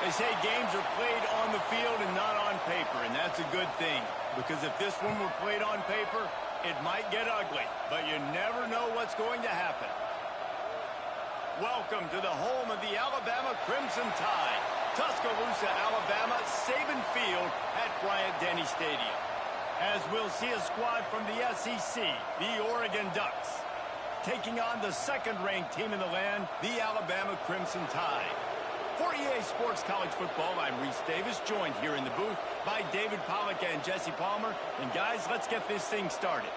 They say games are played on the field and not on paper, and that's a good thing. Because if this one were played on paper, it might get ugly. But you never know what's going to happen. Welcome to the home of the Alabama Crimson Tide. Tuscaloosa, Alabama, Saban Field at Bryant-Denny Stadium. As we'll see a squad from the SEC, the Oregon Ducks, taking on the second-ranked team in the land, the Alabama Crimson Tide. For EA Sports College Football, I'm Reese Davis, joined here in the booth by David Pollack and Jesse Palmer. And guys, let's get this thing started.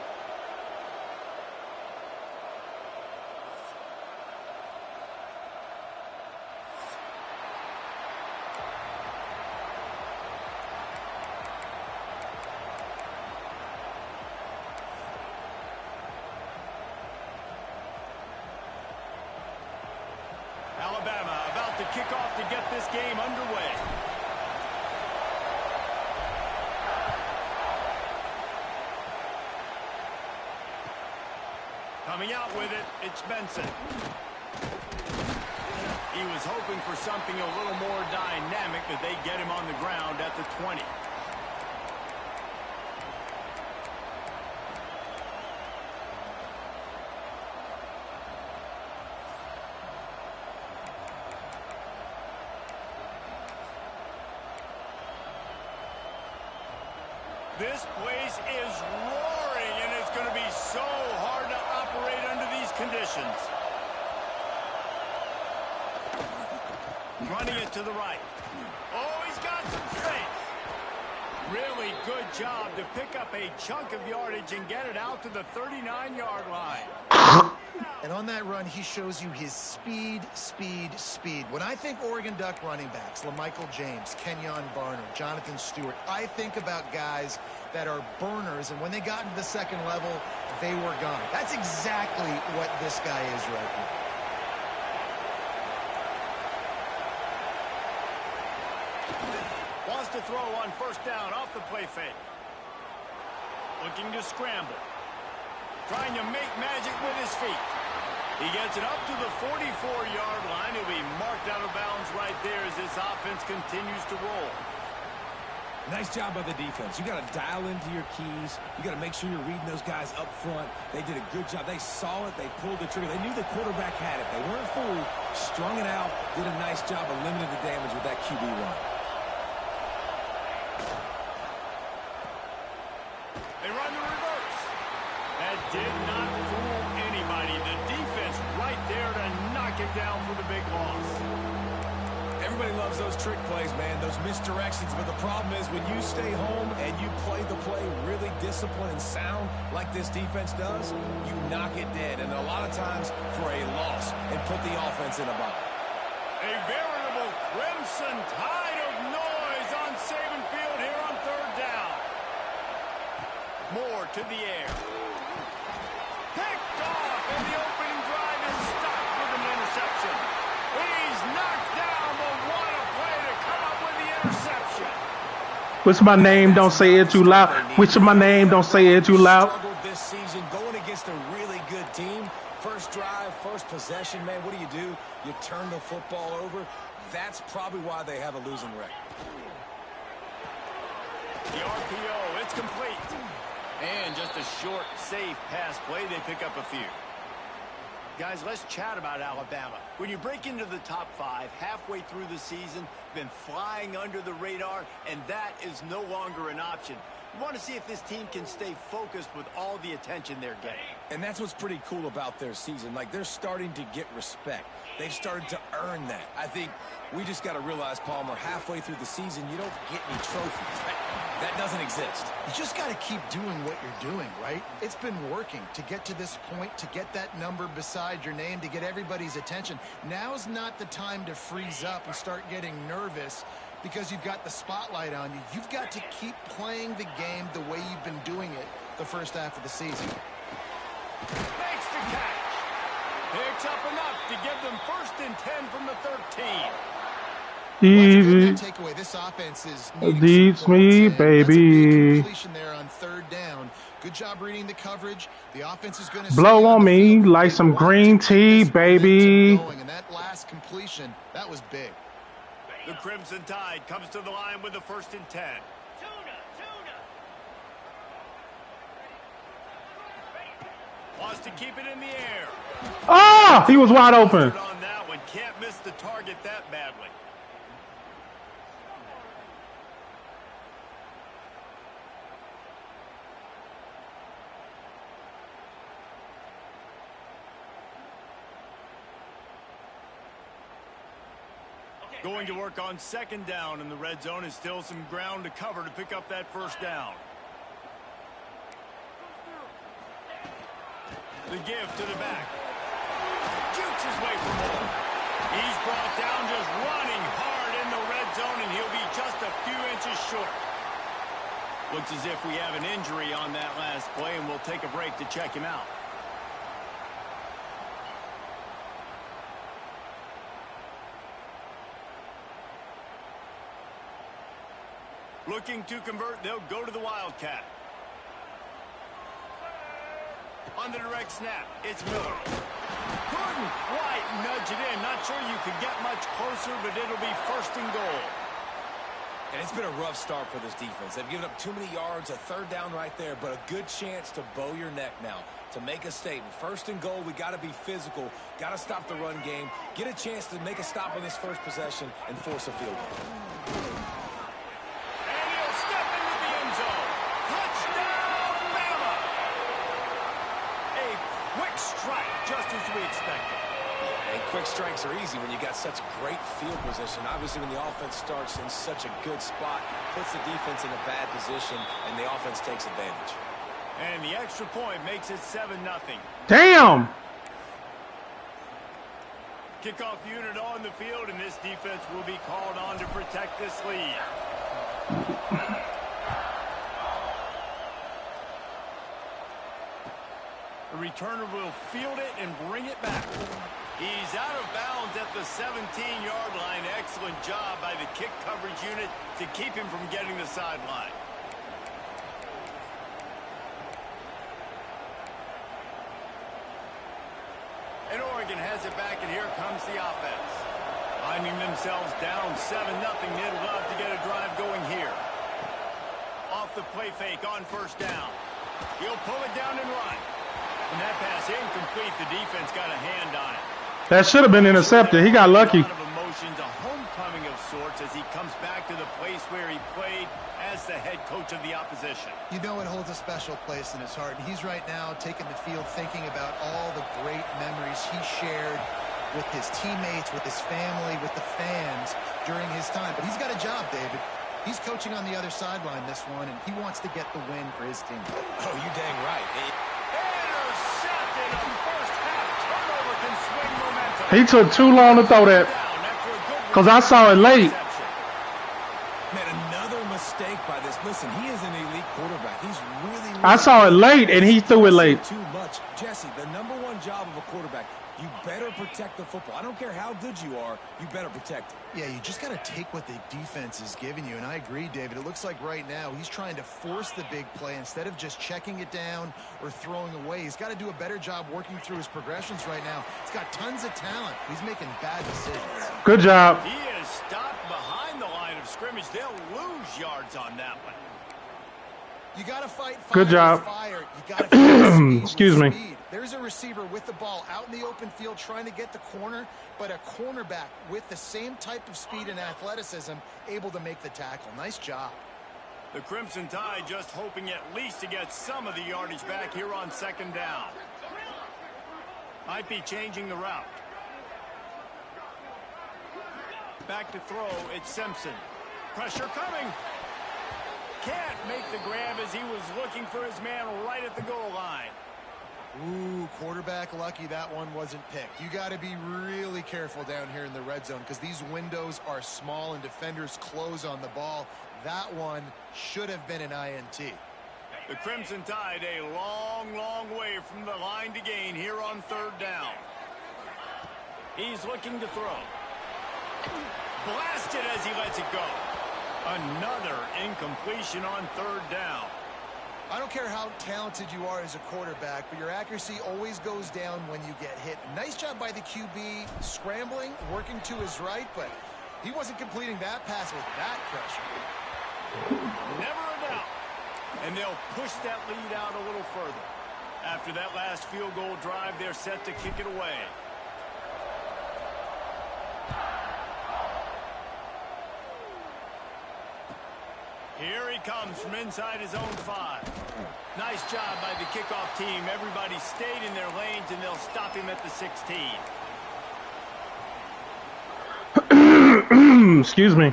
Alabama about to kick off to get this game underway. Coming out with it, it's Benson. He was hoping for something a little more dynamic, but they get him on the ground at the 20. This place is roaring, and it's going to be so hard to operate under these conditions. Running it to the right. Oh, he's got some space. Really good job to pick up a chunk of yardage and get it out to the 39-yard line. And on that run, he shows you his speed. When I think Oregon Duck running backs, LaMichael James, Kenyon Barner, Jonathan Stewart, I think about guys that are burners, and when they got into the second level, they were gone. That's exactly what this guy is right here. Wants to throw on first down off the play fake. Looking to scramble. Trying to make magic with his feet. He gets it up to the 44-yard line. He'll be marked out of bounds right there as this offense continues to roll. Nice job by the defense. You got to dial into your keys. You got to make sure you're reading those guys up front. They did a good job. They saw it. They pulled the trigger. They knew the quarterback had it. They weren't fooled. Strung it out. Did a nice job of limiting the damage with that QB run. They run the reverse. That did not fool anybody. The defense right there to knock him down for the big loss. Everybody loves those trick plays, man, those misdirections. But the problem is when you stay home and you play the play really disciplined and sound like this defense does, you knock it dead. And a lot of times for a loss and put the offense in a bind. A veritable crimson tide of noise on Saban Field here on third down. More to the air. Picked off, and the opening drive is stopped with an interception. He's knocked down, but what a play to come up with the interception. What's my name? Don't say it too loud. Which of my name? Don't say it too loud. Struggled this season going against a really good team. First drive, first possession, man. What do? You turn the football over. That's probably why they have a losing record. The RPO, it's complete. And just a short, safe pass play. They pick up a few. Guys, let's chat about Alabama. When you break into the top 5 halfway through the season, been flying under the radar, and that is no longer an option. You want to see if this team can stay focused with all the attention they're getting. And that's what's pretty cool about their season. Like, they're starting to get respect. They've started to earn that. I think we just got to realize, Palmer, halfway through the season, you don't get any trophies. That doesn't exist. You just got to keep doing what you're doing, right? It's been working to get to this point, to get that number beside your name, to get everybody's attention. Now's not the time to freeze up and start getting nervous because you've got the spotlight on you. You've got to keep playing the game the way you've been doing it the first half of the season. Makes the catch. Picks up enough to give them 1st and 10 from the 13. Easy. Takeaway. This offense is Beats me, baby. Completion there on 3rd down. Good job reading the coverage. The offense is going to blow on me like some green tea, baby. And that last completion, that was big. The Crimson Tide comes to the line with the 1st and 10. Wants to keep it in the air. Oh, he was wide open. On that one, can't miss the target that badly. Going to work on 2nd down in the red zone is still some ground to cover to pick up that 1st down. The give to the back. Jukes his way for more. He's brought down just running hard in the red zone, and he'll be just a few inches short. Looks as if we have an injury on that last play, and we'll take a break to check him out. Looking to convert, they'll go to the Wildcat. On the direct snap, it's Miller. Couldn't quite nudge it in. Not sure you could get much closer, but it'll be 1st and goal. And it's been a rough start for this defense. They've given up too many yards, a 3rd down right there, but a good chance to bow your neck now, to make a statement. 1st and goal, we got to be physical, got to stop the run game, get a chance to make a stop on this 1st possession, and force a field goal. Just as we expected. And quick strikes are easy when you got such great field position. Obviously, when the offense starts in such a good spot, puts the defense in a bad position, and the offense takes advantage. And the extra point makes it 7-0. Damn! Kickoff unit on the field, and this defense will be called on to protect this lead. The returner will field it and bring it back. He's out of bounds at the 17-yard line. Excellent job by the kick coverage unit to keep him from getting the sideline. And Oregon has it back, and here comes the offense. Finding themselves down 7-0, they'd love to get a drive going here. Off the play fake on 1st down. He'll pull it down and run. And that pass incomplete. The defense got a hand on it. That should have been intercepted. He got lucky. A lot of emotions, a homecoming of sorts as he comes back to the place where he played as the head coach of the opposition. You know it holds a special place in his heart, and he's right now taking the field thinking about all the great memories he shared with his teammates, with his family, with the fans during his time. But he's got a job, David. He's coaching on the other sideline this one, and he wants to get the win for his team. Oh, you dang right. Intercepted. A first-half turnover can swing momentum. He took too long to throw that because I saw it late. Man, another mistake by this. Listen, he is an elite quarterback. He's really I saw it late, and he threw it late. Too much. Jesse, the #1 job of a quarterback, you better protect the football. I don't care how good you are, you better protect it. Yeah, you just got to take what the defense is giving you, and I agree, David. It looks like right now he's trying to force the big play instead of just checking it down or throwing away. He's got to do a better job working through his progressions right now. He's got tons of talent. He's making bad decisions. Good job. He is stopped behind the line of scrimmage. They'll lose yards on that one. You got to fight fire. Good job. Fire. You got to Excuse me. speed. There's a receiver with the ball out in the open field trying to get the corner, but a cornerback with the same type of speed and athleticism able to make the tackle. Nice job. The Crimson Tide just hoping at least to get some of the yardage back here on 2nd down. Might be changing the route. Back to throw, it's Simpson. Pressure coming. Can't make the grab as he was looking for his man right at the goal line. Ooh, quarterback lucky that one wasn't picked. You got to be really careful down here in the red zone because these windows are small and defenders close on the ball. That one should have been an INT. The Crimson Tide a long, long way from the line to gain here on 3rd down. He's looking to throw. Blasted as he lets it go. Another incompletion on 3rd down. I don't care how talented you are as a quarterback, but your accuracy always goes down when you get hit. Nice job by the QB scrambling, working to his right, but He wasn't completing that pass with that pressure. Never a doubt. And they'll push that lead out a little further. After that last field goal drive, they're set to kick it away. Here he comes from inside his own 5. Nice job by the kickoff team. Everybody stayed in their lanes, and they'll stop him at the 16. Excuse me.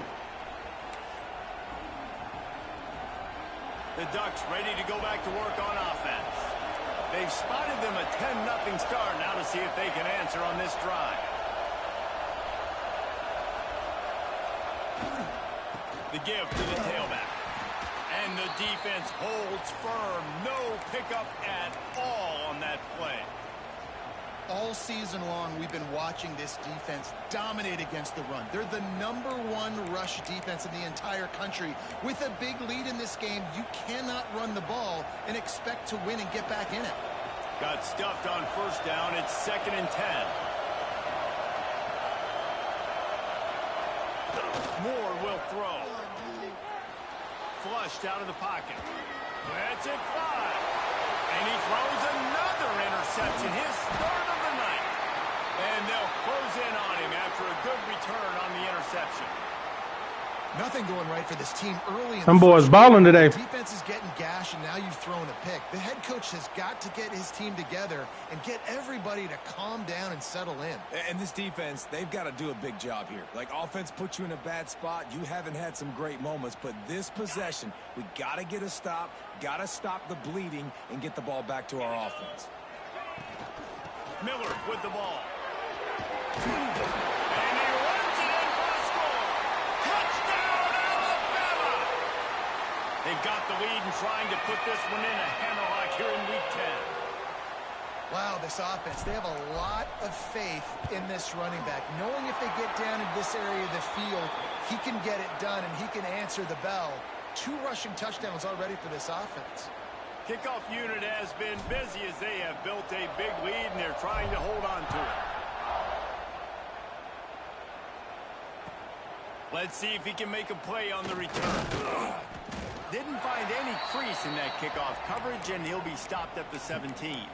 The Ducks ready to go back to work on offense. They've spotted them a 10-0 start. Now to see if they can answer on this drive. The give to the tailback. And the defense holds firm. No pickup at all on that play. All season long, we've been watching this defense dominate against the run. They're the #1 rush defense in the entire country. With a big lead in this game, you cannot run the ball and expect to win and get back in it. Got stuffed on first down. It's 2nd and 10. Moore will throw. Flushed out of the pocket. That's it, 5. And he throws another interception, his 3rd of the night. And they'll close in on him after a good return on the interception. Nothing going right for this team early in Them boys balling today. The defense is getting gashed, and now you've thrown a pick. The head coach has got to get his team together and get everybody to calm down and settle in. And this defense, they've got to do a big job here. Like, offense puts you in a bad spot. You haven't had some great moments, but this possession, we got to get a stop, got to stop the bleeding, and get the ball back to our offense. Miller with the ball. And he runs it in for a score. Touchdown, Alabama! They've got the lead and trying to put this one in a hammerlock here in Week 10. Wow, this offense, they have a lot of faith in this running back, knowing if they get down in this area of the field, he can get it done and he can answer the bell. 2 rushing touchdowns already for this offense. Kickoff unit has been busy as they have built a big lead and they're trying to hold on to it. Let's see if he can make a play on the return. Didn't find any crease in that kickoff coverage, and he'll be stopped at the 17.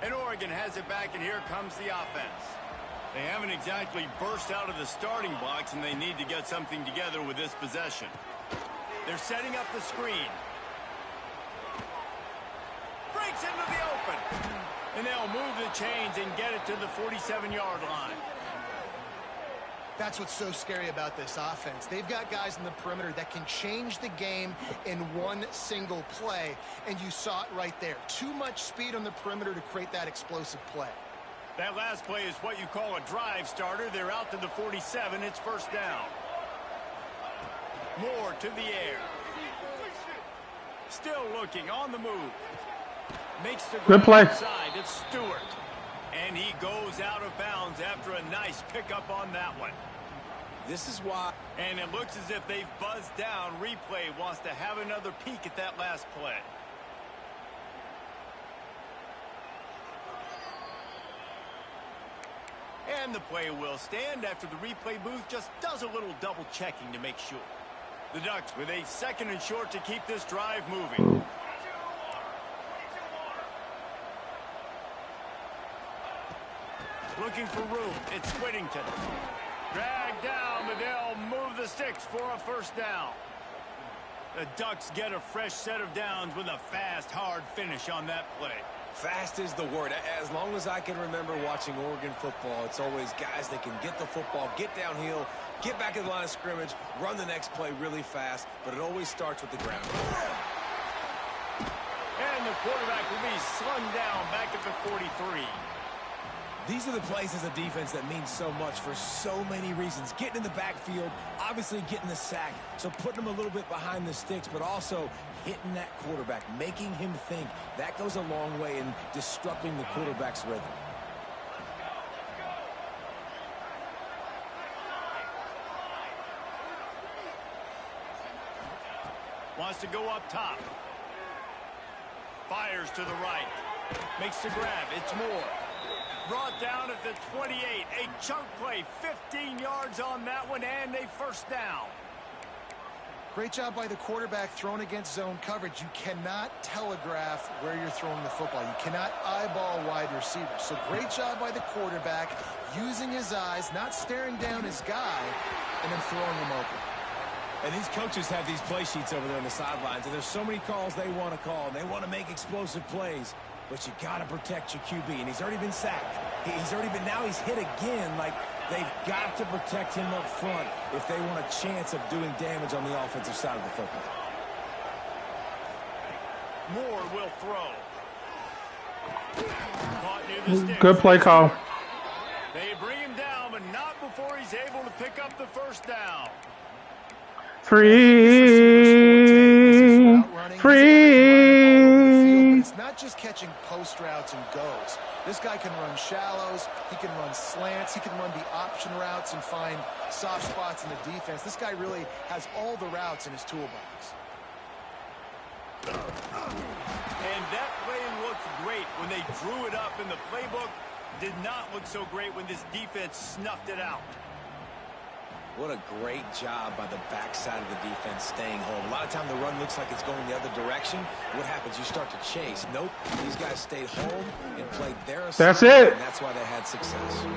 And Oregon has it back, and here comes the offense. They haven't exactly burst out of the starting blocks, and they need to get something together with this possession. They're setting up the screen. Breaks into the open. And they'll move the chains and get it to the 47-yard line. That's what's so scary about this offense. They've got guys in the perimeter that can change the game in one single play, and you saw it right there. Too much speed on the perimeter to create that explosive play. That last play is what you call a drive starter. They're out to the 47. It's first down. Moore to the air. Still looking on the move. Makes the good play. Side. It's Stewart. And he goes out of bounds after a nice pickup on that one. This is why. And it looks as if they've buzzed down. Replay wants to have another peek at that last play. And the play will stand after the replay booth just does a little double checking to make sure. The Ducks with a 2nd and short to keep this drive moving. Looking for room. It's Whittington. Dragged down, but they'll move the sticks for a first down. The Ducks get a fresh set of downs with a fast, hard finish on that play. Fast is the word. As long as I can remember watching Oregon football, it's always guys that can get the football, get downhill, get back in the line of scrimmage, run the next play really fast, but it always starts with the ground. And the quarterback will be slung down back at the 43. These are the plays as a defense that mean so much for so many reasons. Getting in the backfield, obviously getting the sack, so putting them a little bit behind the sticks, but also hitting that quarterback, making him think. That goes a long way in disrupting the quarterback's rhythm. Wants to go up top. Fires to the right. Makes the grab. It's Moore. Brought down at the 28. A chunk play. 15 yards on that one, and a first down. Great job by the quarterback thrown against zone coverage. You cannot telegraph where you're throwing the football. You cannot eyeball wide receivers. So great job by the quarterback using his eyes, not staring down his guy, and then throwing him open. And these coaches have these play sheets over there on the sidelines, and there's so many calls they want to call, and they want to make explosive plays. But you got to protect your QB, and he's already been sacked. Now he's hit again. Like, they've got to protect him up front if they want a chance of doing damage on the offensive side of the football. Moore will throw. Caught near the sticks. Good play call. They bring him down, but not before he's able to pick up the first down. Free. It's not just catching post routes and goes. This guy can run shallows, he can run slants, he can run the option routes and find soft spots in the defense. This guy really has all the routes in his toolbox. And that play looked great when they drew it up in the playbook. Did not look so great when this defense snuffed it out. What a great job by the backside of the defense staying home. A lot of time the run looks like it's going the other direction. What happens? You start to chase. Nope. These guys stayed home and played their assignment. That's it. And that's why they had success.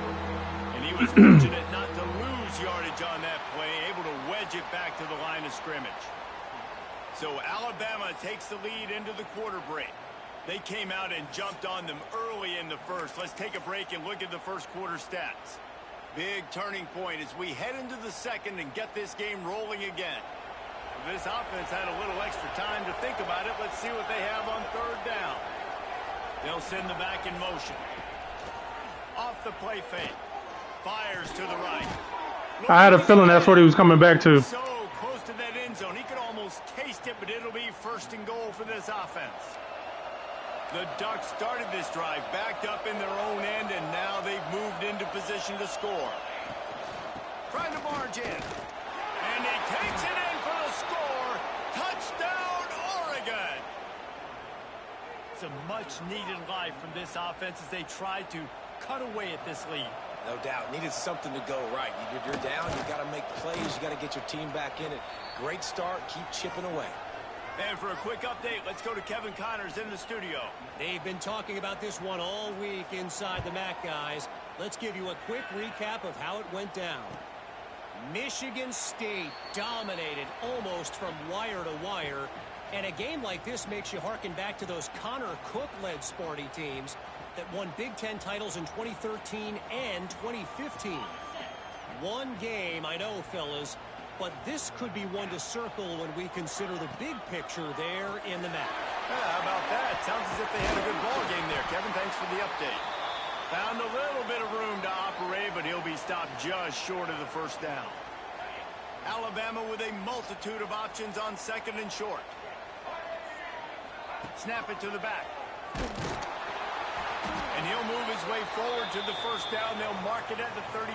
And he was fortunate not to lose yardage on that play, able to wedge it back to the line of scrimmage. So Alabama takes the lead into the quarter break. They came out and jumped on them early in the first. Let's take a break and look at the first quarter stats. Big turning point as we head into the second and get this game rolling again. This offense had a little extra time to think about it. Let's see what they have on third down. They'll send the back in motion. Off the play fake. Fires to the right. I had a feeling that's what he was coming back to. So close to that end zone. He could almost taste it, but it'll be first and goal for this offense. The Ducks started this drive backed up in their own end, and now they've moved into position to score. Trying to barge in. And he takes it in for the score. Touchdown, Oregon. It's a much-needed life from this offense as they try to cut away at this lead. No doubt. Needed something to go right. You're down. You got to make plays. You got to get your team back in it. Great start. Keep chipping away. And for a quick update, let's go to Kevin Connors in the studio. They've been talking about this one all week inside the MAC, guys. Let's give you a quick recap of how it went down. Michigan State dominated almost from wire to wire. And a game like this makes you harken back to those Connor Cook-led Sparty teams that won Big Ten titles in 2013 and 2015. One game, I know, fellas, but this could be one to circle when we consider the big picture there in the MAC. How about that? Sounds as if they had a good ball game there. Kevin, thanks for the update. Found a little bit of room to operate, but he'll be stopped just short of the first down. Alabama with a multitude of options on second and short. Snap it to the back. And he'll move his way forward to the first down. They'll mark it at the 35.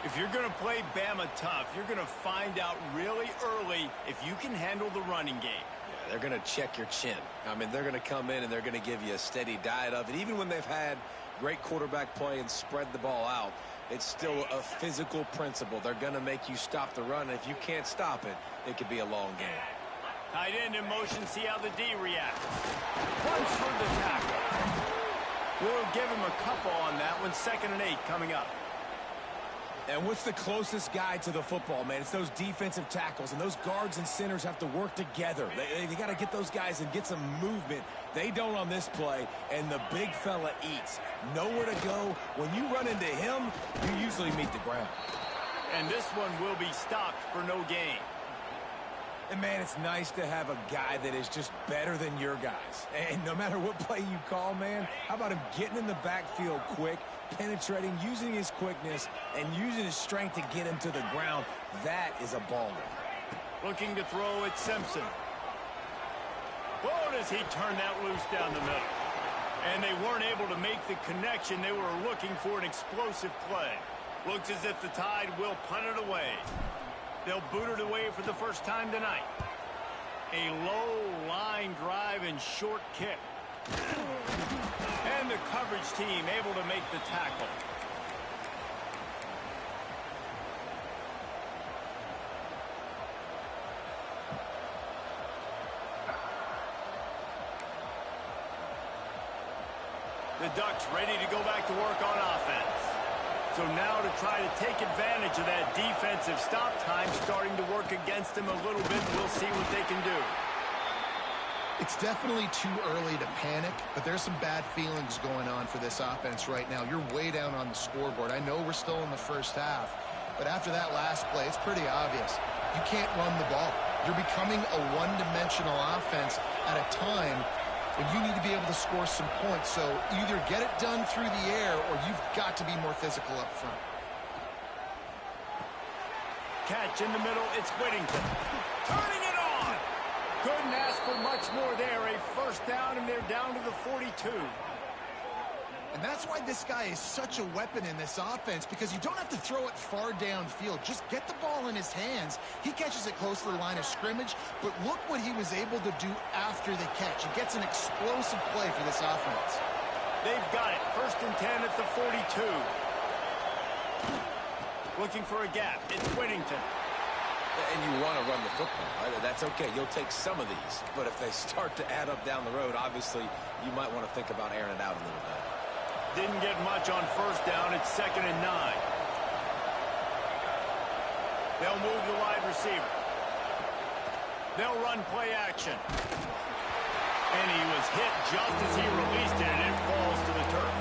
If you're going to play Bama tough, you're going to find out really early if you can handle the running game. Yeah, they're going to check your chin. I mean, they're going to come in and they're going to give you a steady diet of it. Even when they've had great quarterback play and spread the ball out, it's still a physical principle. They're going to make you stop the run. And if you can't stop it, it could be a long game. Tight end in motion, see how the D reacts. Runs for the tackle. We'll give him a couple on that one. 2nd and 8 coming up. And what's the closest guy to the football, man? It's those defensive tackles, and those guards and centers have to work together. They got to get those guys and get some movement. They don't on this play, and the big fella eats. Nowhere to go. When you run into him, you usually meet the ground. And this one will be stopped for no gain. And, man, it's nice to have a guy that is just better than your guys. And no matter what play you call, man, how about him getting in the backfield quick, penetrating, using his quickness, and using his strength to get him to the ground? That is a baller. Looking to throw at Simpson. Oh, does he turn that loose down the middle? And they weren't able to make the connection. They were looking for an explosive play. Looks as if the Tide will punt it away. They'll boot it away for the first time tonight. A low line drive and short kick. And the coverage team able to make the tackle. The Ducks ready to go back to work on offense. So now to try to take advantage of that defensive stop time starting to work against them a little bit. We'll see what they can do. It's definitely too early to panic, but there's some bad feelings going on for this offense right now. You're way down on the scoreboard. I know we're still in the first half, but after that last play, it's pretty obvious. You can't run the ball. You're becoming a one-dimensional offense at a time when you need to be able to score some points. So either get it done through the air or you've got to be more physical up front. Catch in the middle, it's Whittington. Turning it on! Couldn't ask for much more there. A first down, and they're down to the 42. And that's why this guy is such a weapon in this offense, because you don't have to throw it far downfield. Just get the ball in his hands. He catches it close to the line of scrimmage, but look what he was able to do after the catch. He gets an explosive play for this offense. They've got it. First and 10 at the 42. Looking for a gap. It's Whittington. And you want to run the football, right? That's okay. You'll take some of these. But if they start to add up down the road, obviously, you might want to think about airing it out a little bit. Didn't get much on first down. It's 2nd and 9. They'll move the wide receiver. They'll run play action. And he was hit just as he released it, and it falls to the turf.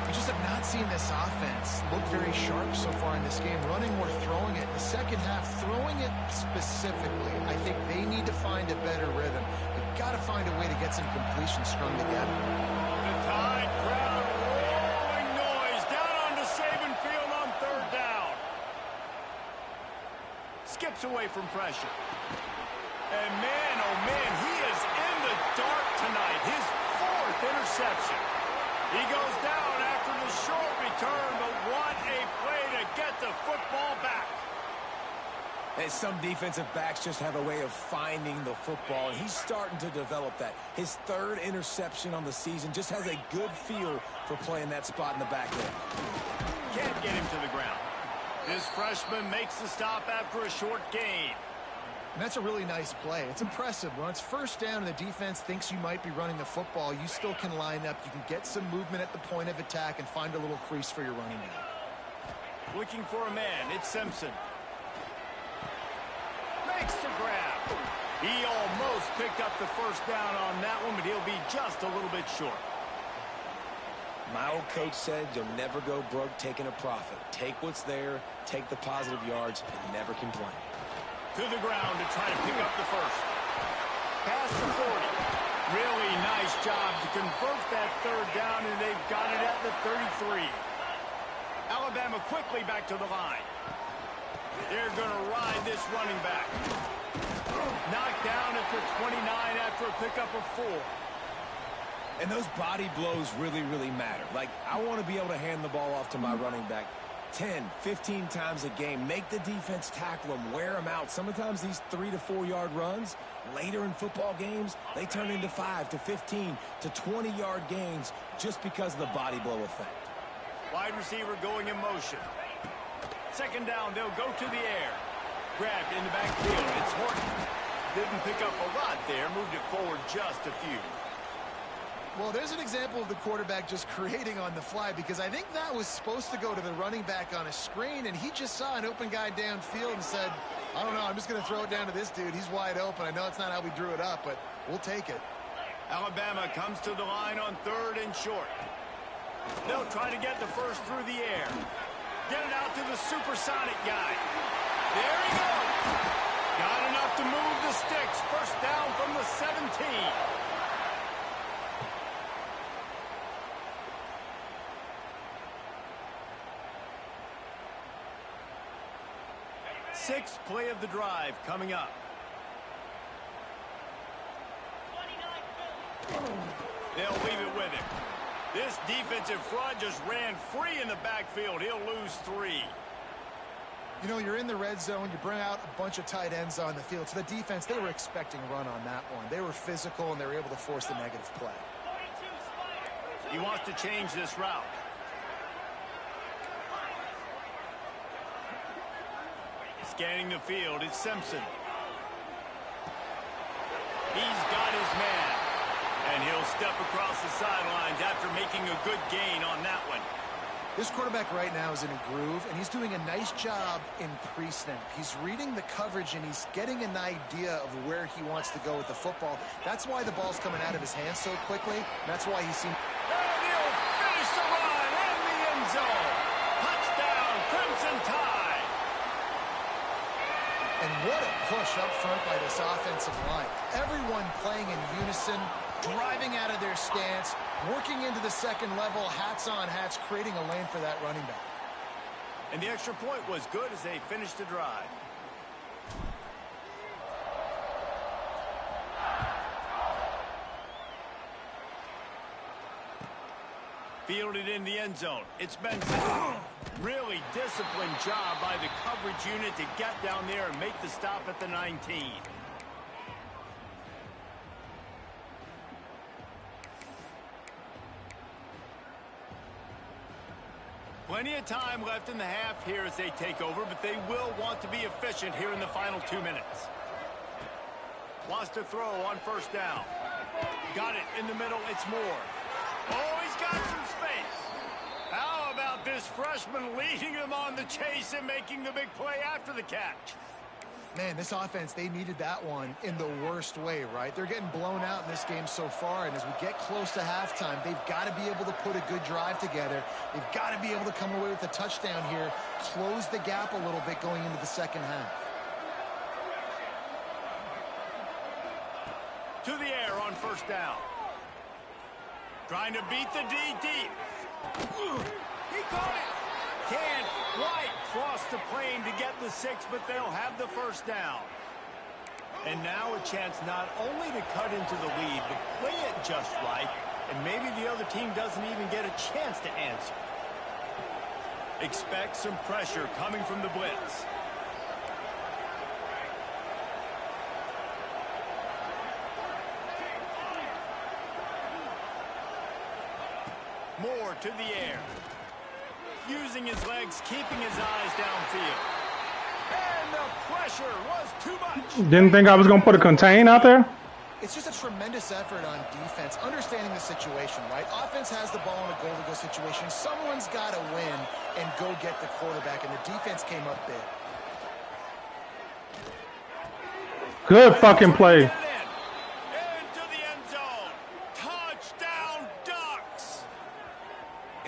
We just have not seen this offense look very sharp so far in this game, running or throwing it. In the second half, throwing it specifically, I think they need to find a better rhythm. They've got to find a way to get some completion strung together. The Tide crowd rolling noise down onto Saban Field on 3rd down. Skips away from pressure. And man, oh man, he is in the dark tonight. His 4th interception. He goes down after the short return, but what a play to get the football back. And some defensive backs just have a way of finding the football, and he's starting to develop that. His 3rd interception on the season, just has a good feel for playing that spot in the back end. Can't get him to the ground. This freshman makes the stop after a short gain. And that's a really nice play. It's impressive. When it's first down and the defense thinks you might be running the football, you still can line up. You can get some movement at the point of attack and find a little crease for your running back. Looking for a man. It's Simpson. Makes the grab. He almost picked up the first down on that one, but he'll be just a little bit short. My old coach said you'll never go broke taking a profit. Take what's there, take the positive yards, and never complain. To the ground to try to pick up the first. Past the 40. Really nice job to convert that 3rd down, and they've got it at the 33. Alabama quickly back to the line. They're going to ride this running back. Knocked down at the 29 after a pickup of 4. And those body blows really, really matter. Like, I want to be able to hand the ball off to my running back 10, 15 times a game. Make the defense tackle them, wear them out. Sometimes these 3 to 4 yard runs, later in football games, they turn into 5 to 15 to 20 yard gains just because of the body blow effect. Wide receiver going in motion. 2nd down, they'll go to the air. Grabbed in the backfield. It's Horton. Didn't pick up a lot there. Moved it forward just a few. Well, there's an example of the quarterback just creating on the fly, because I think that was supposed to go to the running back on a screen, and he just saw an open guy downfield and said, I don't know, I'm just going to throw it down to this dude. He's wide open. I know it's not how we drew it up, but we'll take it. Alabama comes to the line on 3rd and short. They'll try to get the first through the air. Get it out to the supersonic guy. There he goes. Got enough to move the sticks. First down from the 17. Sixth play of the drive coming up. They'll leave it with him. This defensive front just ran free in the backfield. He'll lose 3. You know, you're in the red zone, you bring out a bunch of tight ends on the field. So the defense, they were expecting a run on that one. They were physical, and they were able to force the negative play. He wants to change this route. Scanning the field, it's Simpson. He's got his man. And he'll step across the sidelines after making a good gain on that one. This quarterback right now is in a groove, and he's doing a nice job in pre-snap. He's reading the coverage, and he's getting an idea of where he wants to go with the football. That's why the ball's coming out of his hands so quickly. That's why he's seen... And he'll finish the run in the end zone. Touchdown, Crimson Tide. And what a push up front by this offensive line. Everyone playing in unison, driving out of their stance, working into the second level, hats on hats, creating a lane for that running back. And the extra point was good as they finished the drive. Fielded in the end zone. It's Benson. Really disciplined job by the coverage unit to get down there and make the stop at the 19. Plenty of time left in the half here as they take over, but they will want to be efficient here in the final 2 minutes. Wants to throw on first down. Got it in the middle. It's Moore. Oh, he's got some space. How about this freshman leading them on the chase and making the big play after the catch? Man, this offense, they needed that one in the worst way, right? They're getting blown out in this game so far, and as we get close to halftime, they've got to be able to put a good drive together. They've got to be able to come away with a touchdown here, close the gap a little bit going into the second half. To the air on first down. Trying to beat the D deep. He caught it. Can't quite cross the plane to get the 6, but they'll have the first down. And now a chance not only to cut into the lead, but play it just right, and maybe the other team doesn't even get a chance to answer. Expect some pressure coming from the blitz. Moore to the air. Using his legs, keeping his eyes downfield. And the pressure was too much. Didn't think I was going to put a contain out there? It's just a tremendous effort on defense, understanding the situation, right? Offense has the ball in a goal-to-go situation. Someone's got to win and go get the quarterback, and the defense came up big. Good fucking play.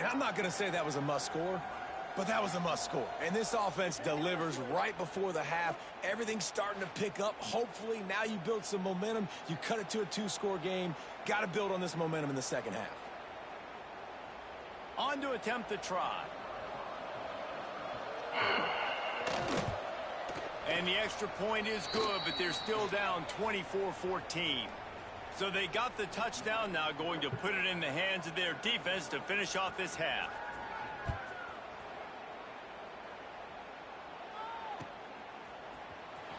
I'm not going to say that was a must-score, but that was a must-score. And this offense delivers right before the half. Everything's starting to pick up. Hopefully, now you build some momentum. You cut it to a 2-score game. Got to build on this momentum in the second half. On to attempt the try. And the extra point is good, but they're still down 24-14. So they got the touchdown, now going to put it in the hands of their defense to finish off this half.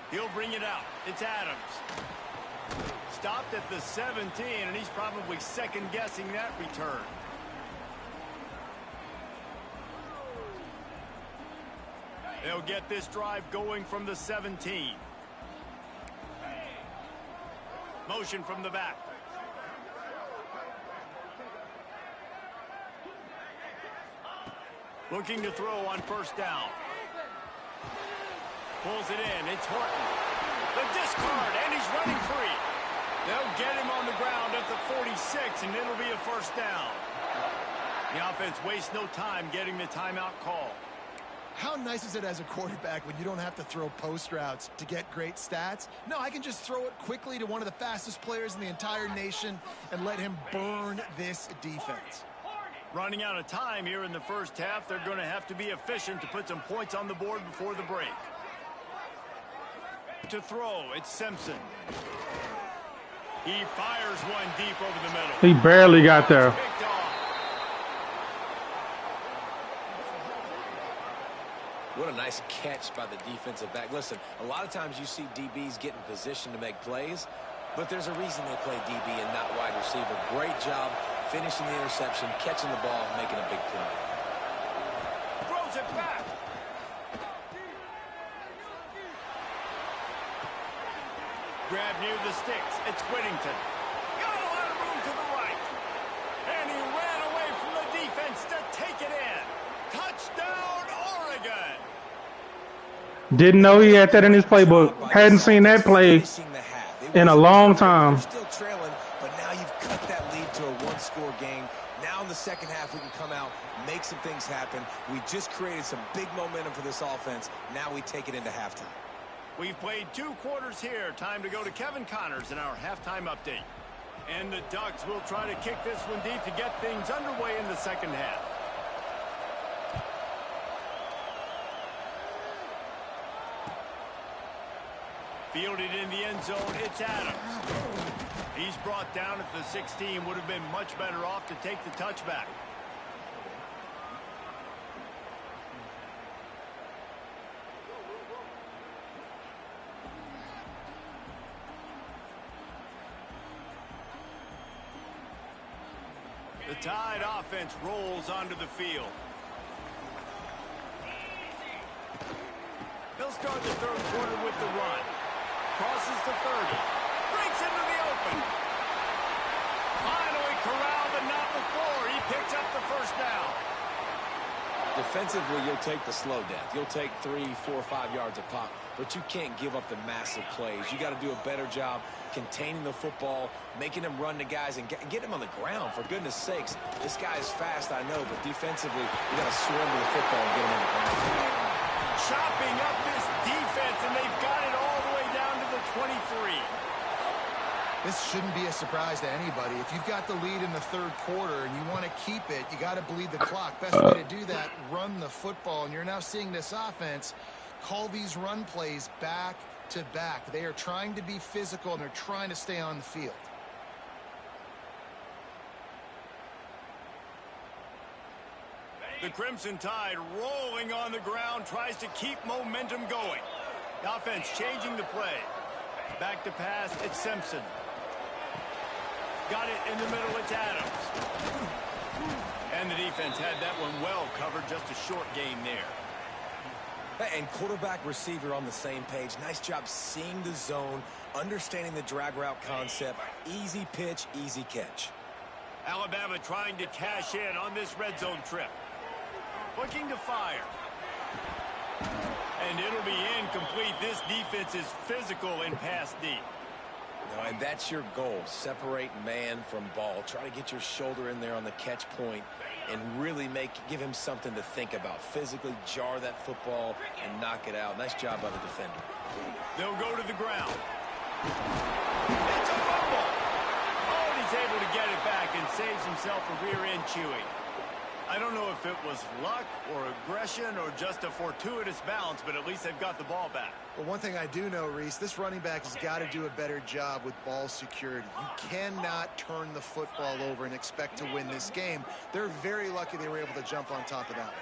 He'll bring it out. It's Adams. Stopped at the 17, and he's probably second-guessing that return. They'll get this drive going from the 17. Motion from the back. Looking to throw on first down. Pulls it in. It's Horton. The discard, and he's running free. They'll get him on the ground at the 46, and it'll be a first down. The offense wastes no time getting the timeout call. How nice is it as a quarterback when you don't have to throw post routes to get great stats? No, I can just throw it quickly to one of the fastest players in the entire nation and let him burn this defense. Running out of time here in the first half, they're going to have to be efficient to put some points on the board before the break. To throw, it's Simpson. He fires one deep over the middle. He barely got there. What a nice Nice catch by the defensive back. Listen, a lot of times you see DBs get in position to make plays, but there's a reason they play DB and not wide receiver. Great job finishing the interception, catching the ball, making a big play. Throws it back. Grab near the sticks. It's Whittington. Got a lot of room to the right. And he ran away from the defense to take it in. Touchdown, Oregon. Didn't know he had that in his playbook. Hadn't seen that play in a long time. You're still trailing, but now you've cut that lead to a one-score game. Now in the second half, we can come out, make some things happen. We just created some big momentum for this offense. Now we take it into halftime. We've played 2 quarters here. Time to go to Kevin Connors in our halftime update. And the Ducks will try to kick this one deep to get things underway in the second half. Fielded in the end zone, it's Adams. He's brought down at the 16. Would have been much better off to take the touchback. The Tide offense rolls onto the field. They'll start the third quarter with the run. Crosses the 30. Breaks into the open. Finally corralled, but not before. He picks up the first down. Defensively, you'll take the slow death. You'll take 3, 4, 5 yards a pop, but you can't give up the massive plays. You got to do a better job containing the football, making him run to guys, and get him on the ground. For goodness sakes, this guy is fast, I know, but defensively, you got to swarm to the football and get him on the ground. Chopping up this defense, and they've got it all the way down to the 23. This shouldn't be a surprise to anybody. If you've got the lead in the third quarter and you want to keep it, you got to bleed the clock. Best way to do that, run the football. And you're now seeing this offense call these run plays back to back. They are trying to be physical, and they're trying to stay on the field. The Crimson Tide rolling on the ground, tries to keep momentum going. The offense changing the play. Back to pass, it's Simpson. Got it in the middle, it's Adams. And the defense had that one well covered, just a short game there. And quarterback receiver on the same page. Nice job seeing the zone, understanding the drag route concept. Easy pitch, easy catch. Alabama trying to cash in on this red zone trip. Looking to fire. And it'll be incomplete. This defense is physical and pass deep. No, and that's your goal. Separate man from ball. Try to get your shoulder in there on the catch point and really give him something to think about. Physically jar that football and knock it out. Nice job by the defender. They'll go to the ground. It's a fumble. Oh, and he's able to get it back and saves himself a rear end chewing. I don't know if it was luck or aggression or just a fortuitous bounce, but at least they've got the ball back. Well, one thing I do know, Reese, this running back has got to do a better job with ball security. You cannot turn the football over and expect to win this game. They're very lucky they were able to jump on top of that one.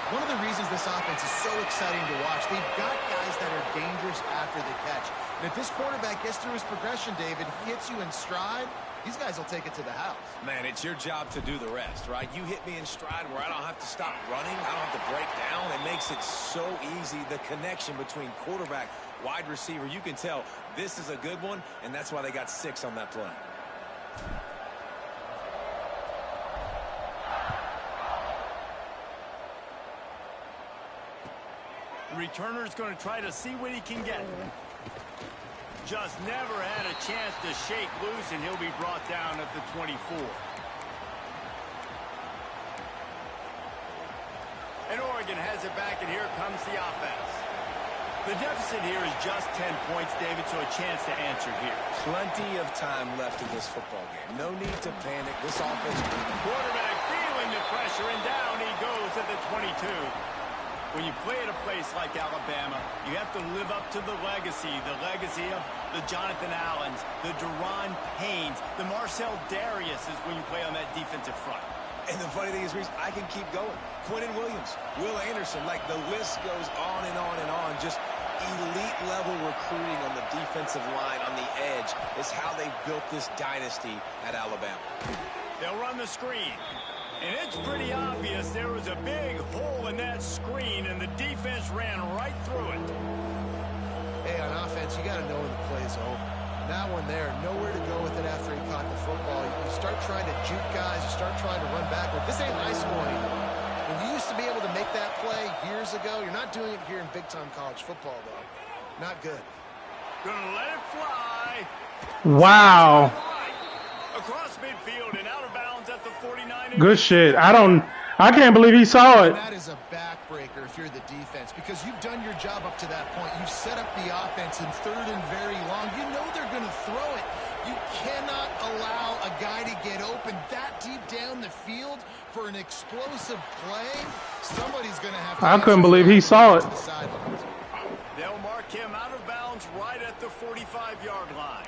One of the reasons this offense is so exciting to watch, they've got guys that are dangerous after the catch. And if this quarterback gets through his progression, David, hits you in stride, these guys will take it to the house. Man, it's your job to do the rest, right? You hit me in stride where I don't have to stop running. I don't have to break down. It makes it so easy. The connection between quarterback, wide receiver, you can tell this is a good one, and that's why they got 6 on that play. Returner's going to try to see what he can get. Just never had a chance to shake loose, and he'll be brought down at the 24. And Oregon has it back, and here comes the offense. The deficit here is just 10 points, David, so a chance to answer here. Plenty of time left in this football game. No need to panic. This offense... Quarterback feeling the pressure, and down he goes at the 22. When you play at a place like Alabama, you have to live up to the legacy of the Jonathan Allens, the Deron Paynes, the Marcel Dariuses when you play on that defensive front. And the funny thing is, Reese, I can keep going. Quentin Williams, Will Anderson, like the list goes on and on and on. Just elite level recruiting on the defensive line, on the edge, is how they built this dynasty at Alabama. They'll run the screen. And it's pretty obvious there was a big hole in that screen, and the defense ran right through it. Hey, on offense, you got to know when the play's over. That one there, nowhere to go with it after he caught the football. You start trying to juke guys, you start trying to run backward. This ain't high school anymore. When you used to be able to make that play years ago, you're not doing it here in big-time college football, though. Not good. Gonna let it fly. Wow. Across midfield and out of bounds at the 49. Good shit. I can't believe he saw it. That is a backbreaker if you're the defense, because you've done your job up to that point. You've set up the offense in third and very long. You know they're going to throw it. You cannot allow a guy to get open that deep down the field for an explosive play. Somebody's going to have to... I couldn't believe he saw it. They'll mark him out of bounds right at the 45-yard line.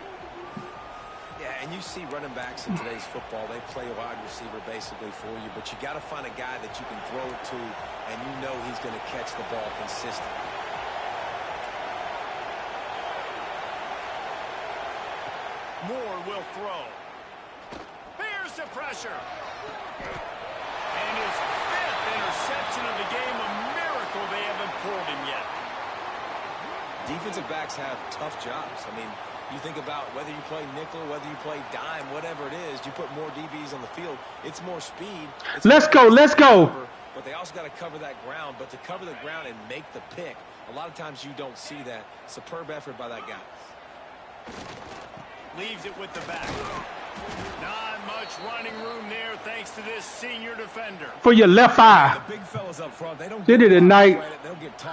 Yeah, and you see running backs in today's football, they play a wide receiver basically for you, but you got to find a guy that you can throw it to, and you know he's going to catch the ball consistently. Moore will throw. Here's the pressure. And his 5th interception of the game, a miracle they haven't pulled him yet. Defensive backs have tough jobs. I mean, you think about whether you play nickel, whether you play dime, whatever it is, you put more DBs on the field. It's more speed. Let's go. Let's go. But they also got to cover that ground. But to cover the ground and make the pick, a lot of times you don't see that. Superb effort by that guy. Leaves it with the back. Not much running room there thanks to this senior defender. For your left eye. The big fellas up front, they don't Did it at night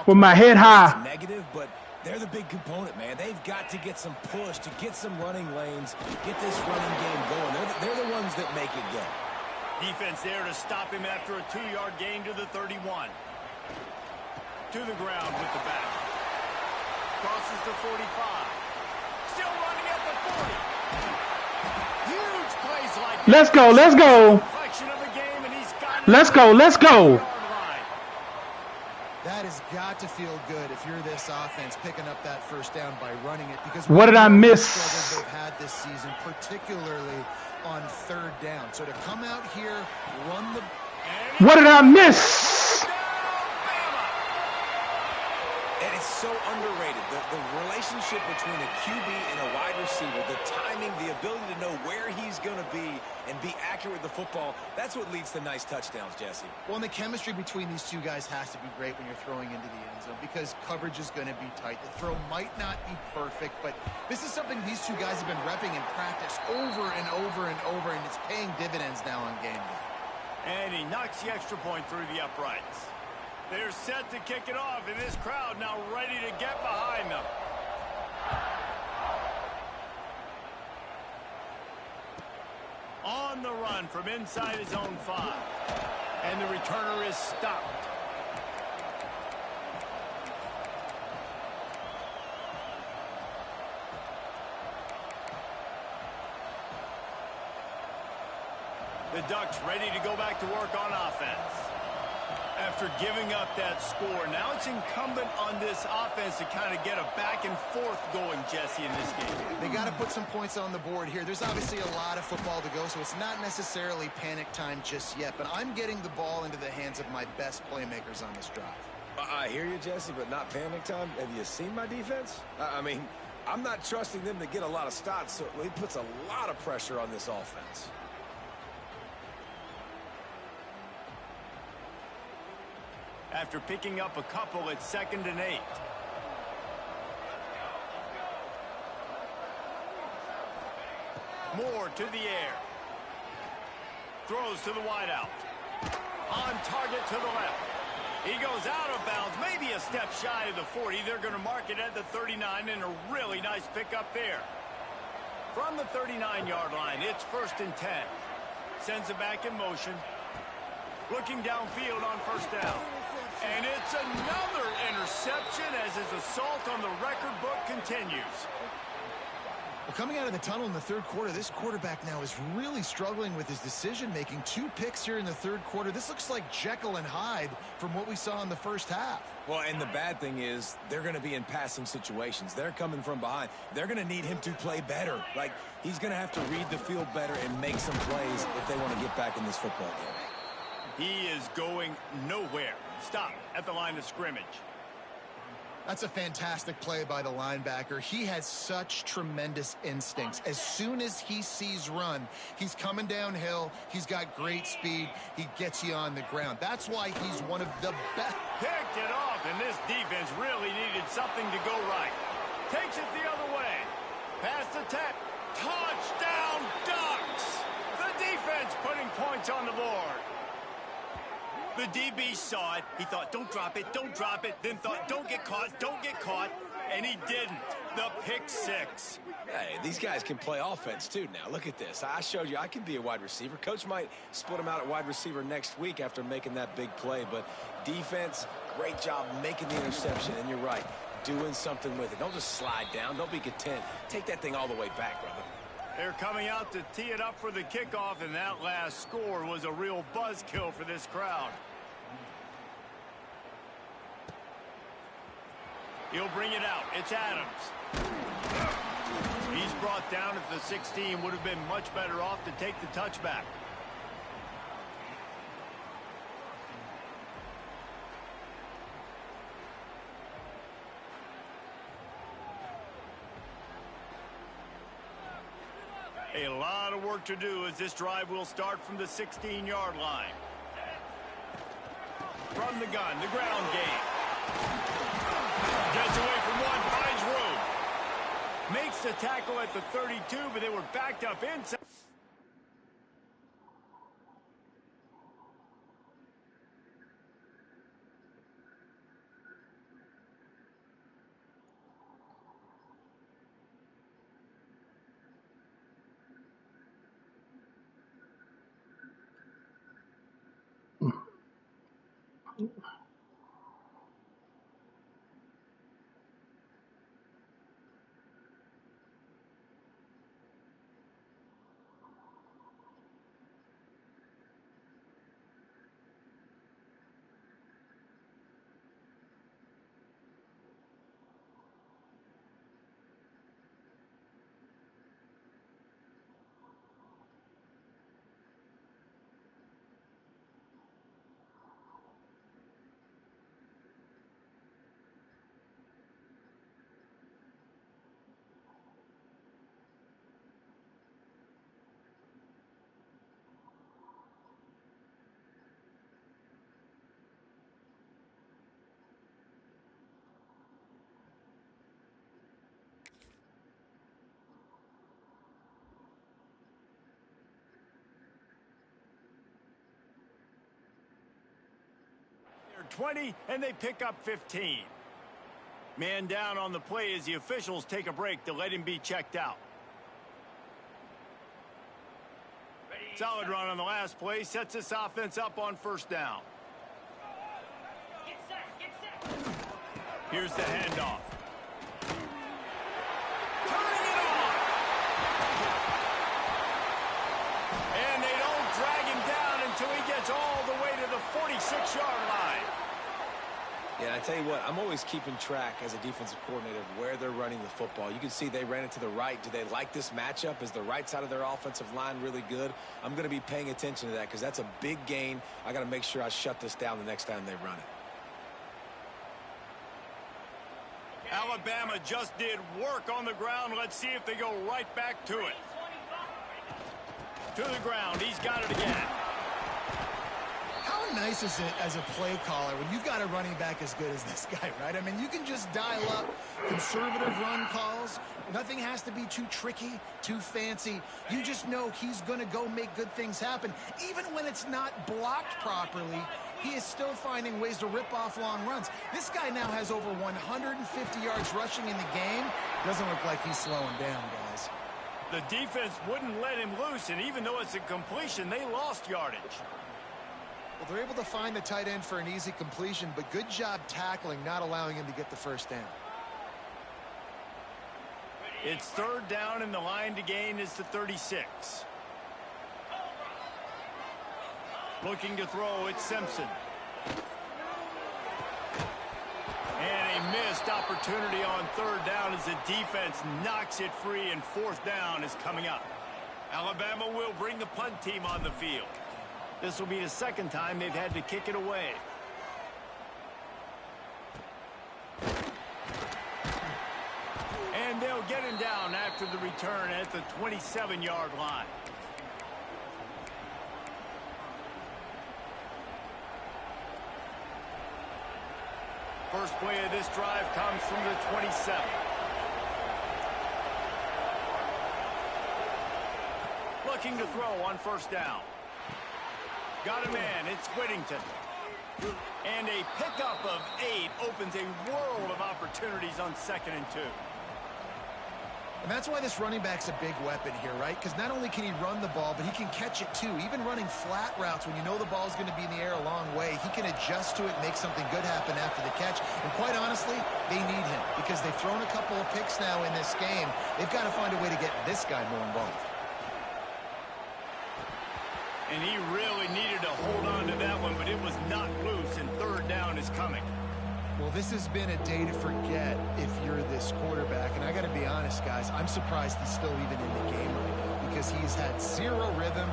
with my head high. Negative, but they're the big component, man. They've got to get some push, to get some running lanes, get this running game going. They're the ones that make it go. Defense there to stop him after a 2-yard gain to the 31. To the ground with the back. Crosses the 45. Still running at the 40. Huge plays like that. Let's go. Let's go. Let's go. Let's go. That has got to feel good if you're this offense picking up that first down by running it. Because what did I miss? Struggles they've had this season, particularly on third down. So to come out here, run the... What did I miss? And it's so underrated. The relationship between a QB and a wide receiver, the timing, the ability to know where he's going to be and be accurate with the football, that's what leads to nice touchdowns, Jesse. Well, and the chemistry between these two guys has to be great when you're throwing into the end zone, because coverage is going to be tight. The throw might not be perfect, but this is something these two guys have been repping in practice over and over and over, and it's paying dividends now on game day. And he knocks the extra point through the uprights. They're set to kick it off, and this crowd now ready to get behind them. On the run from inside his own 5. And the returner is stopped. The Ducks ready to go back to work on offense. After giving up that score, now it's incumbent on this offense to kind of get a back and forth going, Jesse, in this game. They got to put some points on the board here. There's obviously a lot of football to go, so it's not necessarily panic time just yet, but I'm getting the ball into the hands of my best playmakers on this drive. I hear you, Jesse, but not panic time. Have you seen my defense? I mean, I'm not trusting them to get a lot of stops, so it puts a lot of pressure on this offense. After picking up a couple, it's 2nd and 8. Moore to the air. Throws to the wideout. On target to the left. He goes out of bounds, maybe a step shy of the 40. They're going to mark it at the 39, and a really nice pickup there. From the 39-yard line, it's 1st and 10. Sends it back in motion. Looking downfield on 1st down. And it's another interception as his assault on the record book continues. Well, coming out of the tunnel in the third quarter, this quarterback now is really struggling with his decision-making. 2 picks here in the third quarter. This looks like Jekyll and Hyde from what we saw in the first half. Well, and the bad thing is they're going to be in passing situations. They're coming from behind. They're going to need him to play better. Like, he's going to have to read the field better and make some plays if they want to get back in this football game. He is going nowhere. Stop at the line of scrimmage. That's a fantastic play by the linebacker. He has such tremendous instincts. As soon as he sees run, he's coming downhill. He's got great speed. He gets you on the ground. That's why he's one of the best. Picked it off, and this defense really needed something to go right. Takes it the other way. Pass attempt. Touchdown, Ducks! The defense putting points on the board. The DB saw it. He thought, don't drop it, don't drop it. Then thought, don't get caught, and he didn't. The pick 6. Hey, these guys can play offense, too, now. Look at this. I showed you I can be a wide receiver. Coach might split him out at wide receiver next week after making that big play. But defense, great job making the interception. And you're right, doing something with it. Don't just slide down. Don't be content. Take that thing all the way back, brother. They're coming out to tee it up for the kickoff, and that last score was a real buzzkill for this crowd. He'll bring it out. It's Adams. He's brought down at the 16. Would have been much better off to take the touchback. A lot of work to do as this drive will start from the 16-yard line. From the gun, the ground game. Gets away from one, finds room. Makes the tackle at the 32, but they were backed up inside. They're 20, and they pick up 15. Man down on the play as the officials take a break to let him be checked out. Solid run on the last play. Sets this offense up on first down. Here's the handoff. Turning it on. And they don't drag him down until he gets all the way to the 46-yard line. Yeah, I tell you what, I'm always keeping track as a defensive coordinator of where they're running the football. You can see they ran it to the right. Do they like this matchup? Is the right side of their offensive line really good? I'm going to be paying attention to that because that's a big gain. I got to make sure I shut this down the next time they run it. Alabama just did work on the ground. Let's see if they go right back to it. To the ground. He's got it again. How nice is it as a play caller when you've got a running back as good as this guy, right? I mean, you can just dial up conservative run calls. Nothing has to be too tricky, too fancy. You just know he's going to go make good things happen. Even when it's not blocked properly, he is still finding ways to rip off long runs. This guy now has over 150 yards rushing in the game. Doesn't look like he's slowing down, guys. The defense wouldn't let him loose, and even though it's a completion, they lost yardage. Well, they're able to find the tight end for an easy completion, but good job tackling, not allowing him to get the first down. It's third down, and the line to gain is the 36. Looking to throw, it's Simpson. And a missed opportunity on third down as the defense knocks it free, and fourth down is coming up. Alabama will bring the punt team on the field. This will be the second time they've had to kick it away. And they'll get him down after the return at the 27-yard line. First play of this drive comes from the 27. Looking to throw on first down. Got a man, it's Whittington. And a pickup of 8 opens a world of opportunities on 2nd and 2. And that's why this running back's a big weapon here, right? Because not only can he run the ball, but he can catch it too. Even running flat routes when you know the ball's going to be in the air a long way, he can adjust to it and make something good happen after the catch. And quite honestly, they need him because they've thrown a couple of picks now in this game. They've got to find a way to get this guy more involved. And he really needed to hold on to that one, but it was not loose, and third down is coming. Well, this has been a day to forget if you're this quarterback. And I got to be honest, guys, I'm surprised he's still even in the game right now because he's had zero rhythm.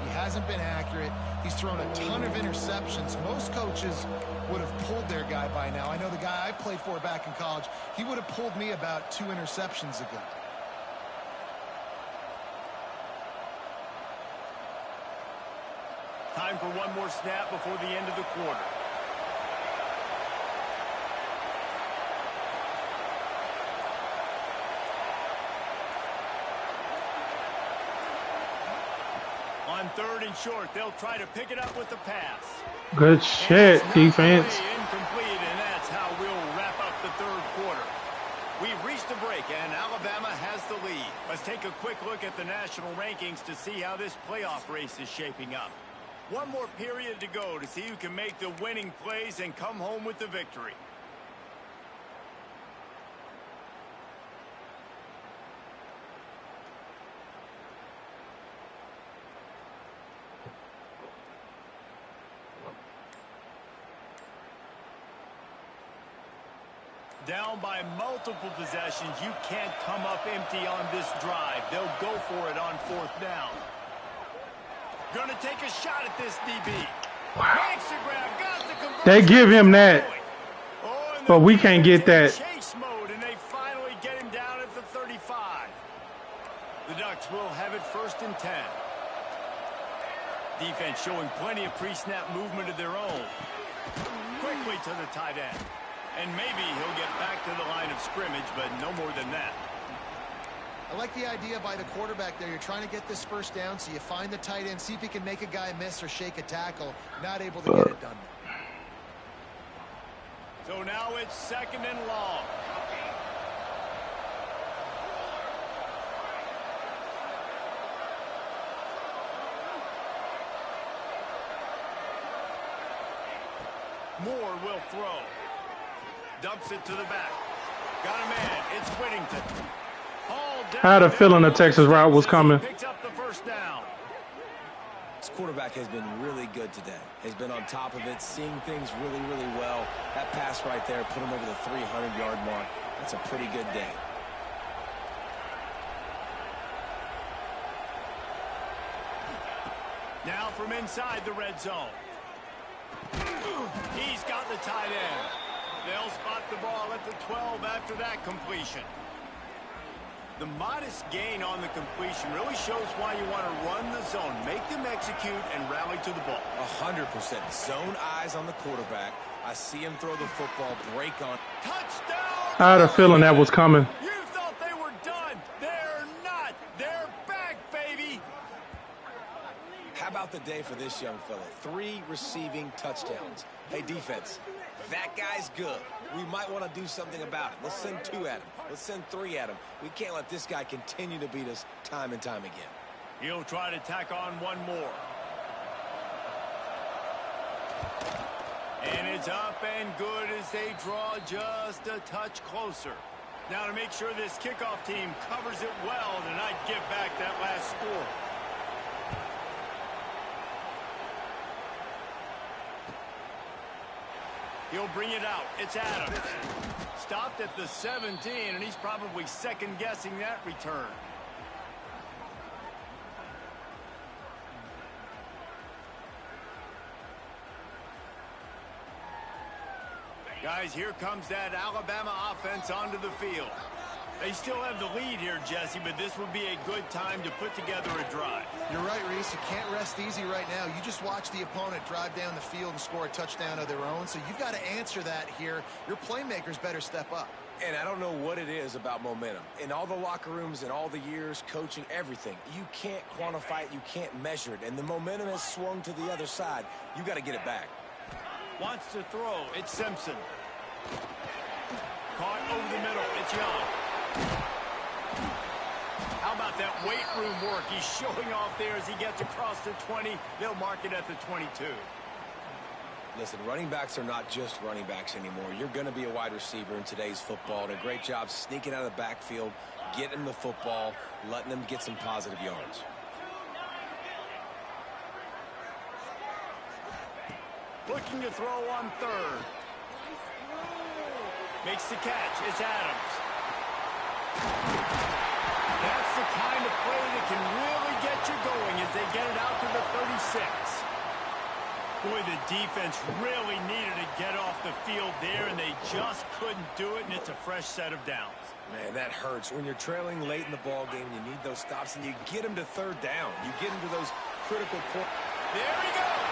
He hasn't been accurate. He's thrown a ton of interceptions. Most coaches would have pulled their guy by now. I know the guy I played for back in college, he would have pulled me about 2 interceptions ago. Time for one more snap before the end of the quarter. On 3rd and short, they'll try to pick it up with the pass. Good shit, defense. Incomplete, and that's how we'll wrap up the 3rd quarter. We've reached a break, and Alabama has the lead. Let's take a quick look at the national rankings to see how this playoff race is shaping up. One more period to go to see who can make the winning plays and come home with the victory. Down by multiple possessions, you can't come up empty on this drive. They'll go for it on 4th down. Going to take a shot at this DB. Wow. Makes the grab, got the conversion. They give him that, but we can't get that. Chase mode, and they finally get him down at the 35. The Ducks will have it 1st and 10. Defense showing plenty of pre-snap movement of their own. Quickly to the tight end. And maybe he'll get back to the line of scrimmage, but no more than that. I like the idea by the quarterback there. You're trying to get this first down, so you find the tight end, see if he can make a guy miss or shake a tackle. Not able to get it done. So now it's 2nd and long. Moore will throw. Dumps it to the back. Got a man. It's Whittington. I had a feeling the Texas route was coming. Picks up the first down. This quarterback has been really good today. He's been on top of it, seeing things really, really well. That pass right there put him over the 300-yard mark. That's a pretty good day. Now from inside the red zone. He's got the tight end. They'll spot the ball at the 12 after that completion. The modest gain on the completion really shows why you want to run the zone, make them execute, and rally to the ball. 100%. Zone eyes on the quarterback. I see him throw the football, break on. Touchdown! I had a feeling that was coming. You thought they were done. They're not. They're back, baby. How about the day for this young fella? 3 receiving touchdowns. Hey, defense, that guy's good. We might want to do something about it. Let's send 2 at him. Let's send 3 at him. We can't let this guy continue to beat us time and time again. He'll try to tack on one more. And it's up and good as they draw just a touch closer. Now to make sure this kickoff team covers it well to not give back that last score. He'll bring it out. It's Adams. Stopped at the 17, and he's probably second-guessing that return. Guys, here comes that Alabama offense onto the field. They still have the lead here, Jesse, but this would be a good time to put together a drive. You're right, Reese. You can't rest easy right now. You just watch the opponent drive down the field and score a touchdown of their own, so you've got to answer that here. Your playmakers better step up. And I don't know what it is about momentum. In all the locker rooms and all the years, coaching, everything, you can't quantify it, you can't measure it. And the momentum has swung to the other side. You got to get it back. Wants to throw. It's Simpson. Caught over the middle. It's Young. How about that weight room work? He's showing off there as he gets across the 20. They'll mark it at the 22. Listen, running backs are not just running backs anymore. You're going to be a wide receiver in today's football. And a great job sneaking out of the backfield, getting them the football, letting them get some positive yards. Looking to throw on third. Makes the catch. It's Adams. That's the kind of play that can really get you going as they get it out to the 36. Boy, the defense really needed to get off the field there, and they just couldn't do it, and it's a fresh set of downs. Man, that hurts. When you're trailing late in the ball game, you need those stops, and you get them to third down. You get them to those critical points. There he goes.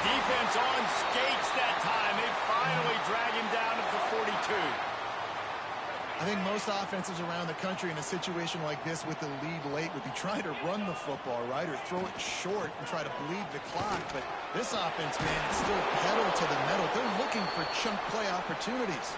Defense on skates that time. They finally drag him down at the 42. I think most offenses around the country in a situation like this with the lead late would be trying to run the football, right, or throw it short and try to bleed the clock. But this offense, man, it's still pedal to the metal. They're looking for chunk play opportunities.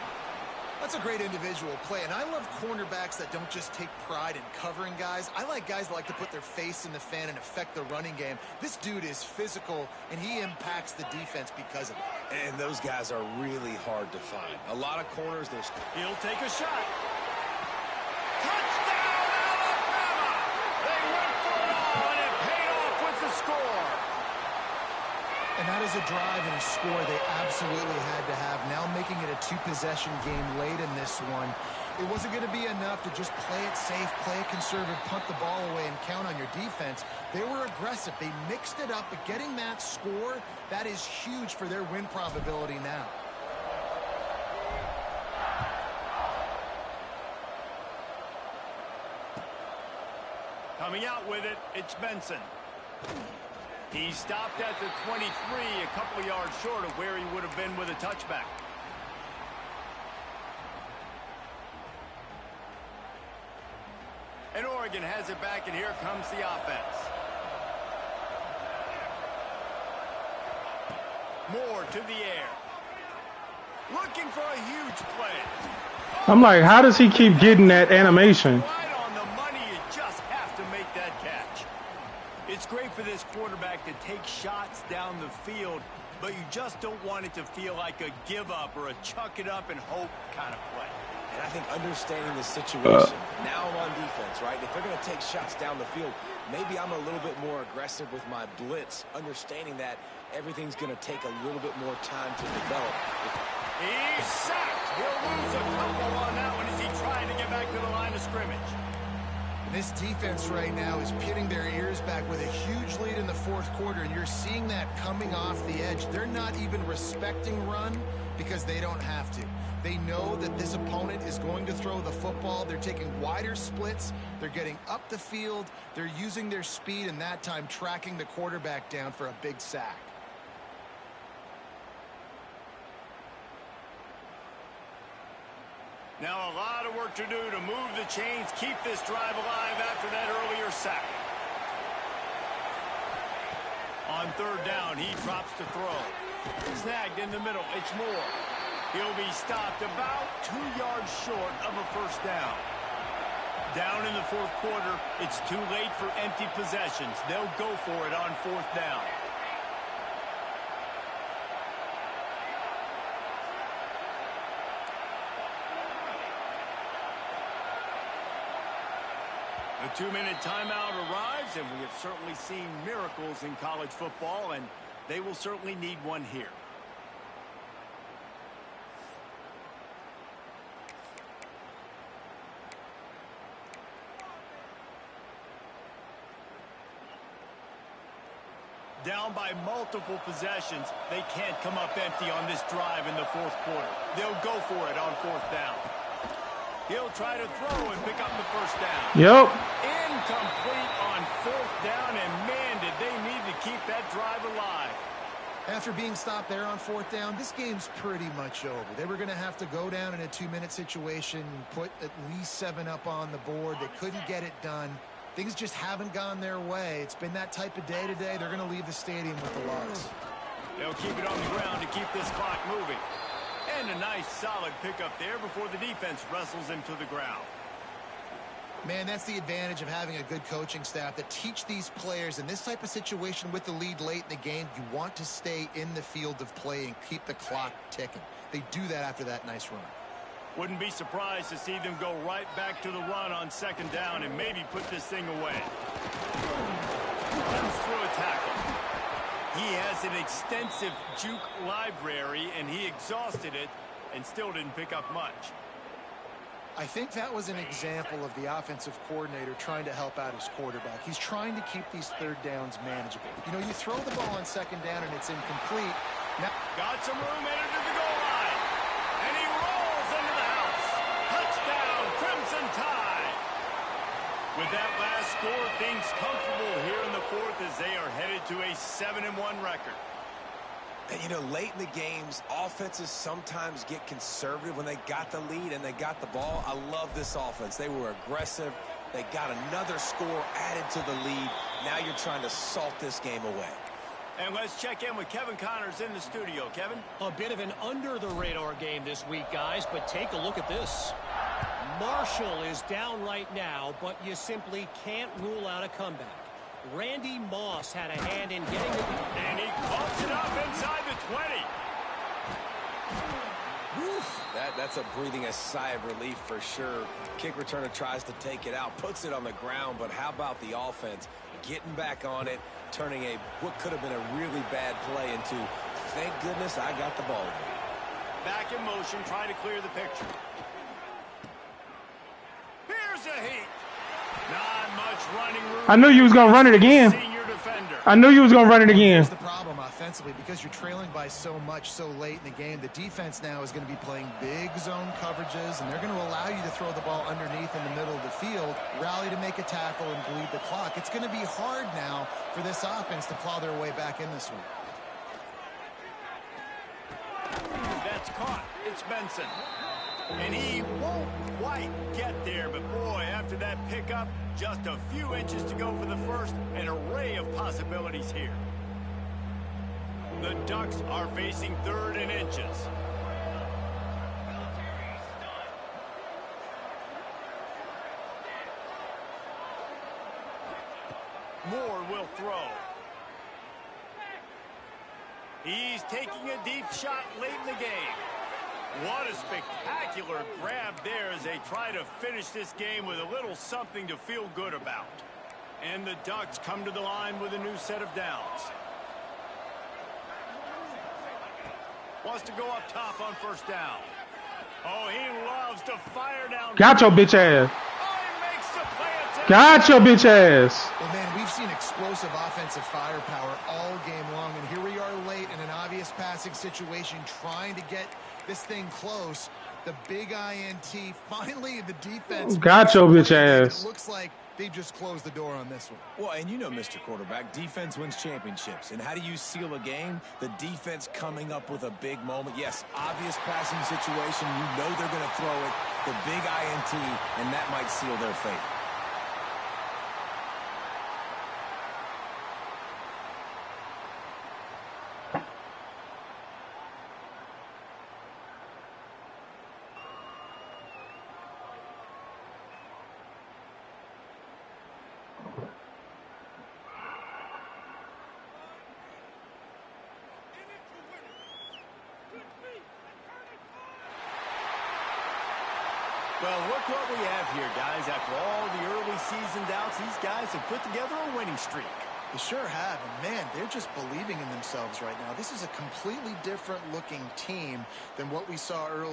That's a great individual play, and I love cornerbacks that don't just take pride in covering guys. I like guys that like to put their face in the fan and affect the running game. This dude is physical, and he impacts the defense because of it. And those guys are really hard to find. A lot of corners, there's... He'll take a shot. Touchdown, Alabama! They went for it all, and it paid off with the score. And that is a drive and a score they absolutely had to have. Now making it a two-possession game late in this one. It wasn't going to be enough to just play it safe, play it conservative, punt the ball away, and count on your defense. They were aggressive. They mixed it up, but getting that score, that is huge for their win probability now. Coming out with it, it's Benson. He stopped at the 23, a couple of yards short of where he would have been with a touchback. And Oregon has it back, and here comes the offense. Moore to the air. Looking for a huge play. I'm like, how does he keep getting that animation? Right on the money, you just have to make that catch. It's great for this quarterback to take shots down the field, but you just don't want it to feel like a give-up or a chuck it up and hope kind of play. And I think understanding the situation, now I'm on defense, right? If they're going to take shots down the field, maybe I'm a little bit more aggressive with my blitz, understanding that everything's going to take a little bit more time to develop. He's sacked. He'll lose a couple on that one as he tried to get back to the line of scrimmage. This defense right now is pinning their ears back with a huge lead in the fourth quarter, and you're seeing that coming off the edge. They're not even respecting run because they don't have to. They know that this opponent is going to throw the football. They're taking wider splits. They're getting up the field. They're using their speed, and that time tracking the quarterback down for a big sack. Now a lot of work to do to move the chains, keep this drive alive after that earlier sack. On third down, he drops to throw. Snagged in the middle, it's Moore. He'll be stopped about 2 yards short of a first down. Down in the fourth quarter, it's too late for empty possessions. They'll go for it on fourth down. The 2-minute timeout arrives, and we have certainly seen miracles in college football, and they will certainly need one here. Down by multiple possessions, they can't come up empty on this drive in the fourth quarter. They'll go for it on fourth down. He'll try to throw and pick up the first down. Yep. Incomplete on fourth down, and man, did they need to keep that drive alive. After being stopped there on fourth down, this game's pretty much over. They were going to have to go down in a 2-minute situation, put at least 7 up on the board. They couldn't get it done. Things just haven't gone their way. It's been that type of day today. They're going to leave the stadium with a loss. They'll keep it on the ground to keep this clock moving. And a nice solid pickup there before the defense wrestles him to the ground. Man, that's the advantage of having a good coaching staff that teach these players in this type of situation with the lead late in the game. You want to stay in the field of play and keep the clock ticking. They do that after that nice run. Wouldn't be surprised to see them go right back to the run on second down and maybe put this thing away. Runs through a tackle. He has an extensive juke library, and he exhausted it and still didn't pick up much. I think that was an example of the offensive coordinator trying to help out his quarterback. He's trying to keep these third downs manageable. You know, you throw the ball on second down and it's incomplete. Now, got some room headed to the goal line. And he rolls into the house. Touchdown, Crimson Tide. With that last score, things comfortable here in the fourth as they are headed to a 7-1 record. And, you know, late in the games, offenses sometimes get conservative when they got the lead and they got the ball. I love this offense. They were aggressive. They got another score added to the lead. Now you're trying to salt this game away. And let's check in with Kevin Connors in the studio. Kevin? A bit of an under-the-radar game this week, guys, but take a look at this. Marshall is down right now, but you simply can't rule out a comeback. Randy Moss had a hand in getting the... And he pumps it up inside the 20. Woof. That's a breathing a sigh of relief for sure. Kick returner tries to take it out, puts it on the ground, but how about the offense getting back on it, turning what could have been a really bad play into, thank goodness I got the ball again. Back in motion, trying to clear the picture. Here's a heat. Not much running room. I knew you was going to run it again. I knew you was going to run it again. Here's the problem offensively, because you're trailing by so much so late in the game, the defense now is going to be playing big zone coverages, and they're going to allow you to throw the ball underneath in the middle of the field, rally to make a tackle, and bleed the clock. It's going to be hard now for this offense to plow their way back in this one. That's caught. It's Benson. And he won't quite get there, but boy, after that pickup, just a few inches to go for the first, an array of possibilities here. The Ducks are facing 3rd and inches. Moore will throw. He's taking a deep shot late in the game. What a spectacular grab there as they try to finish this game with a little something to feel good about. And the Ducks come to the line with a new set of downs. Wants to go up top on first down. Oh, he loves to fire down. Got your bitch ass. Oh, he makes the play. Got your bitch ass. Well, man, we've seen explosive offensive firepower all game long, and here we are late in an obvious passing situation trying to get this thing close. The big INT. Finally, the defense. Got your bitch ass. It looks like they just closed the door on this one. Well, and you know, Mr. Quarterback, defense wins championships. And how do you seal a game? The defense coming up with a big moment. Yes, obvious passing situation. You know they're going to throw it. The big INT, and that might seal their fate. Well, look what we have here, guys. After all the early season doubts, these guys have put together a winning streak. They sure have, and man, they're just believing in themselves right now. This is a completely different looking team than what we saw earlier.